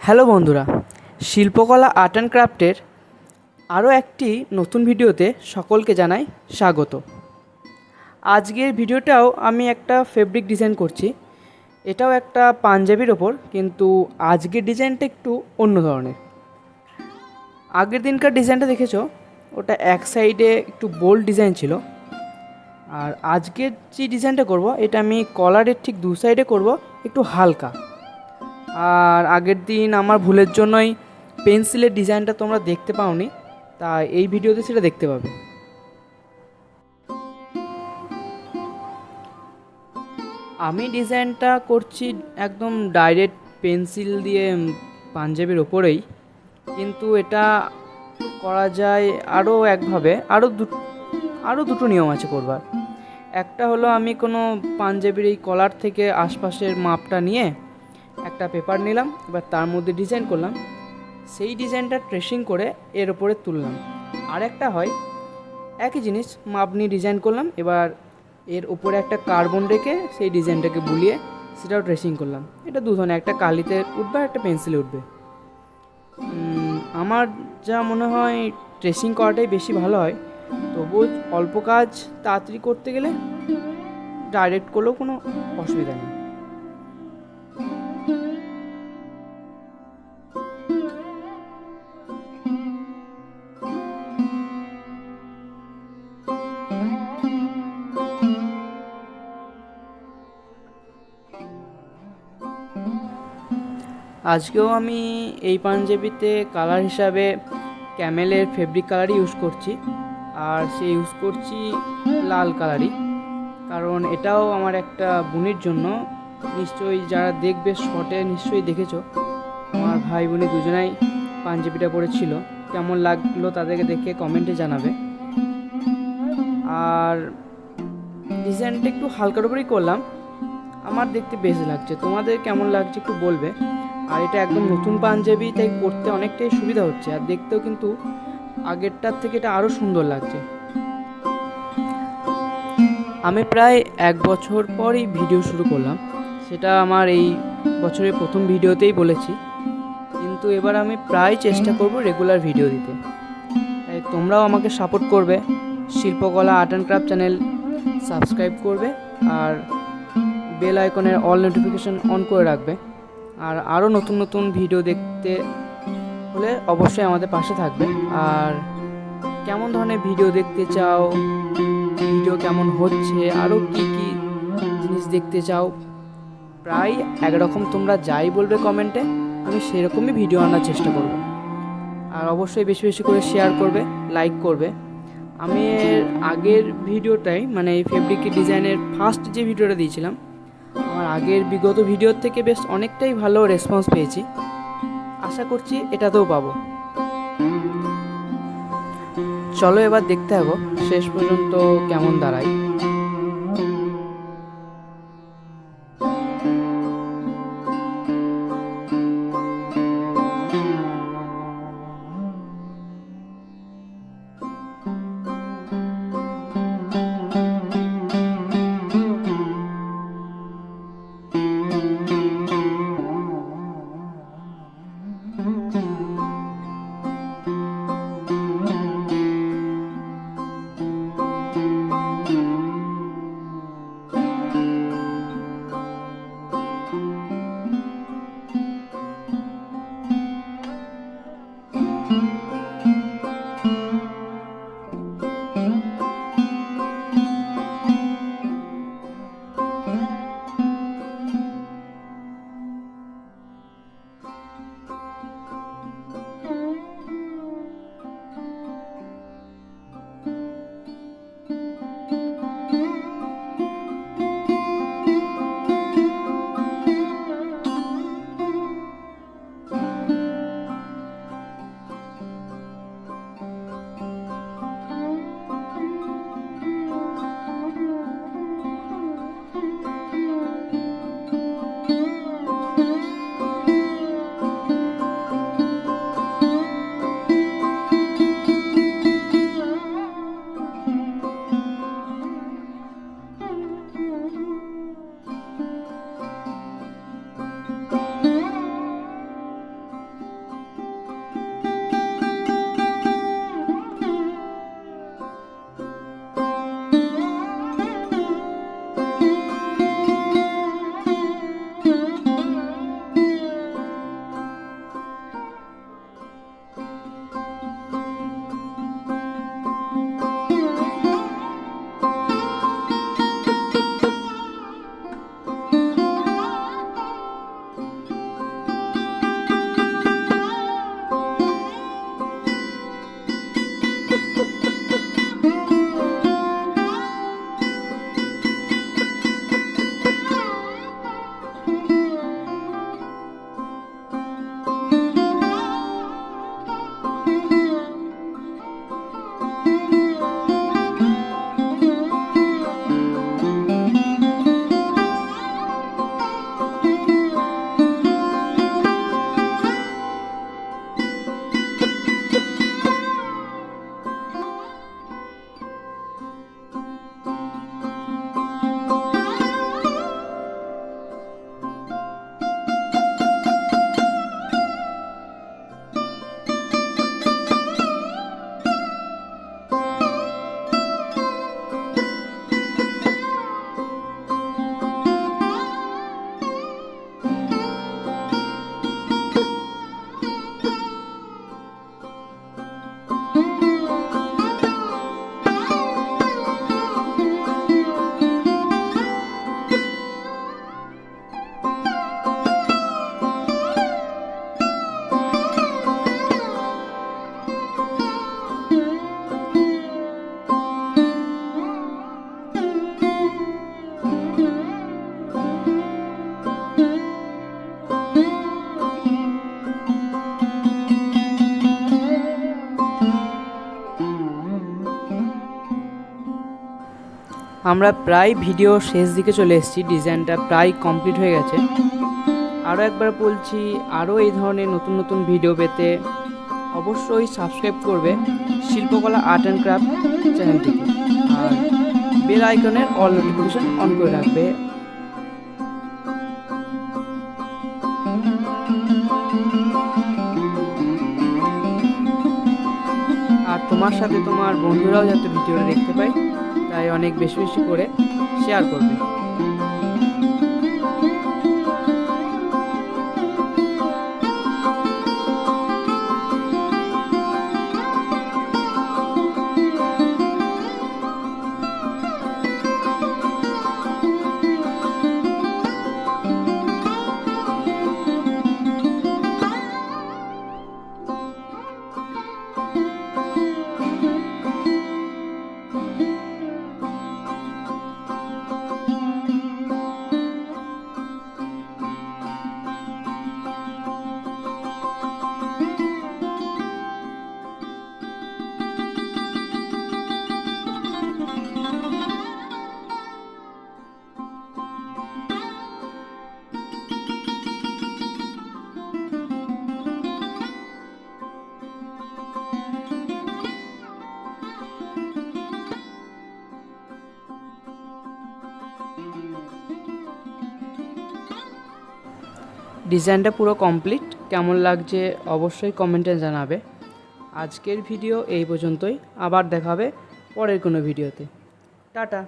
Hello বন্ধুরা, শিল্পকলা art and ক্রাফটের আরও একটি নতুন ভিডিওতে সকলকে জানাই স্বাগত। আজকের ভিডিওটাও আমি একটা ফেব্রিক ডিজাইন করছি। এটাও একটা পাঞ্জাবির ওপর, কিন্তু আজকের ডিজাইনটা একটু অন্য ধরনের। আগের দিনকার ডিজাইনটা দেখেছো, ওটা এক সাইডে একটু বোল্ড ডিজাইন ছিল। আর আজকের যে ডিজাইনটা করব, এটা আমি কলারের ঠিক দু সাইডে করব একটু হালকা। আর আগের দিন আমার ভুলের জন্যই পেন্সিলের ডিজাইনটা তোমরা দেখতে পাওনি, তাই এই ভিডিওতে সেটা দেখতে পাবে। আমি ডিজাইনটা করছি একদম ডাইরেক্ট পেন্সিল দিয়ে পাঞ্জাবির ওপরেই, কিন্তু এটা করা যায় আরও একভাবে। আরও দুটো নিয়ম আছে করবার। একটা হলো, আমি কোনো পাঞ্জাবির এই কলার থেকে আশপাশের মাপটা নিয়ে একটা পেপার নিলাম, এবার তার মধ্যে ডিজাইন করলাম, সেই ডিজাইনটা ট্রেসিং করে এর ওপরে তুললাম। আর একটা হয়, একই জিনিস মাপ নিয়ে ডিজাইন করলাম, এবার এর উপরে একটা কার্বন রেখে সেই ডিজাইনটাকে বুলিয়ে সেটাও ট্রেসিং করলাম। এটা দু ধরনের, একটা কালিতে উঠবে আর একটা পেন্সিলে উঠবে। আমার যা মনে হয় ট্রেসিং করাটাই বেশি ভালো হয়, তবুও অল্প কাজ তাড়াতাড়ি করতে গেলে ডাইরেক্ট করলেও কোনো অসুবিধা নেই। আজকেও আমি এই পাঞ্জাবিতে কালার হিসাবে ক্যামেলের ফেব্রিক কালারই ইউজ করছি, আর সে ইউজ করছি লাল কালারই, কারণ এটাও আমার একটা বোনের জন্য। নিশ্চয়ই যারা দেখবে শর্টে নিশ্চয়ই দেখেছো, আমার ভাই বোনে দুজনাই পাঞ্জাবিটা পরেছিল। কেমন লাগলো তাদেরকে দেখে কমেন্টে জানাবে। আর ডিজাইনটা একটু হালকার উপরেই করলাম, আমার দেখতে বেশ লাগছে। তোমাদের কেমন লাগছে একটু বলবে। আর এটা একদম নতুন পাঞ্জাবি, তাই পরতে অনেকটাই সুবিধা হচ্ছে, আর দেখতেও কিন্তু আগেরটার থেকে এটা আরও সুন্দর লাগছে। আমি প্রায় 1 বছর পরই ভিডিও শুরু করলাম, সেটা আমার এই বছরের প্রথম ভিডিওতেই বলেছি, কিন্তু এবার আমি প্রায় চেষ্টা করব রেগুলার ভিডিও দিতে। তাই তোমরাও আমাকে সাপোর্ট করবে, শিল্পকলা art and craft channel subscribe করবে, আর বেল আইকনের অল নোটিফিকেশন অন করে রাখবে। আর আরও নতুন নতুন ভিডিও দেখতে হলে অবশ্যই আমাদের পাশে থাকবে। আর কেমন ধরনের ভিডিও দেখতে চাও, ভিডিও কেমন হচ্ছে, আরও কী কী জিনিস দেখতে চাও, প্রায় একরকম তোমরা যাই বলবে কমেন্টে, আমি সেরকমই ভিডিও আনার চেষ্টা করব। আর অবশ্যই বেশি বেশি করে শেয়ার করবে, লাইক করবে। আমি এর আগের ভিডিওটাই, মানে এই ফেব্রিকের ডিজাইনের ফার্স্ট যে ভিডিওটা দিয়েছিলাম, আমার আগের বিগত ভিডিওর থেকে বেশ অনেকটাই ভালো রেসপন্স পেয়েছি। আশা করছি এটাতেও পাবো। চলো এবার দেখতে হবে শেষ পর্যন্ত কেমন দাঁড়ায়। আমরা প্রায় ভিডিও শেষ দিকে চলে এসেছি, ডিজাইনটা প্রায় কমপ্লিট হয়ে গেছে। আরও একবার বলছি, আরও এই ধরনের নতুন নতুন ভিডিও পেতে অবশ্যই সাবস্ক্রাইব করবে শিল্পকলা আর্ট অ্যান্ড ক্রাফট চ্যানেলটিকে, আর বেল আইকনের অল নোটিফিকেশন অন করে রাখবে। আর তোমার সাথে তোমার বন্ধুরাও যাতে ভিডিওটা দেখতে পায়, তাই অনেক বেশি বেশি করে শেয়ার করবে। ডিজাইনটা পুরো কমপ্লিট, কেমন লাগছে অবশ্যই কমেন্টে জানাবে। আজকের ভিডিও এই পর্যন্তই, আবার দেখা হবে পরের কোনো ভিডিওতে। টাটা।